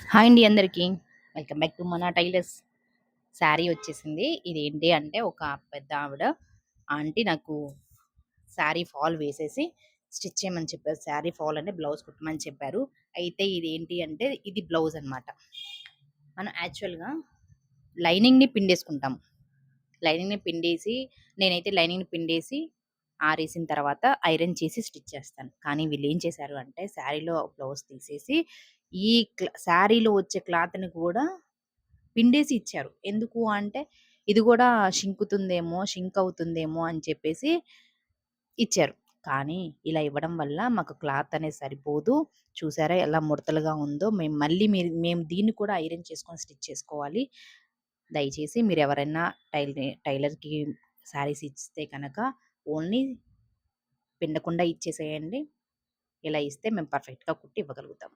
Hi అండి అందరికీ. Welcome back to మన టైలర్స్. శారీ వచ్చేసింది. ఇదేంటి అంటే ఒక పెద్ద ఆవిడ ఆంటీ నాకు శారీ ఫాల్ వేసేసి స్టిచ్ చేయమని చెప్పారు. శారీ ఫాల్ అంటే బ్లౌజ్ కుట్టమని చెప్పారు. అయితే ఇదేంటి అంటే ఇది బ్లౌజ్ అన్నమాట. మనం యాక్చువల్‌గా లైనింగ్‌ని పిండేసుకుంటాం. లైనింగ్‌ని పిండేసి నేనైతే లైనింగ్‌ని పిండేసి ఆరేసిన తర్వాత ఐరన్ చేసి స్టిచ్ చేస్తాను. కానీ వీళ్ళేం చేశారు అంటే శారీలో బ్లౌజ్ తీసేసి ఈ శారీలో వచ్చే క్లాత్‌ని కూడా పిండేసి ఇచ్చారు. ఎందుకు అంటే ఇది గూడా షింక్ అవుతుందేమో అని చెప్పేసి ఇచ్చారు. కానీ ఇలా ఇవ్వడం వల్ల మాకు క్లాత్ అనేది సరిపోదు. చూసారా ఎలా ముడతలుగా ఉందో. మేము దీన్ని కూడా ఐరన్ చేసుకొని స్టిచ్ చేసుకోవాలి. దయచేసి మీరెవరైనా టైలర్‌కి శారీస్ ఇస్తే కనుక ఓన్లీ పిండకుండా ఇచ్చేసేయండి. ఇలా ఇస్తే మేము పర్ఫెక్ట్‌గా కుట్టి ఇవ్వగలుగుతాం.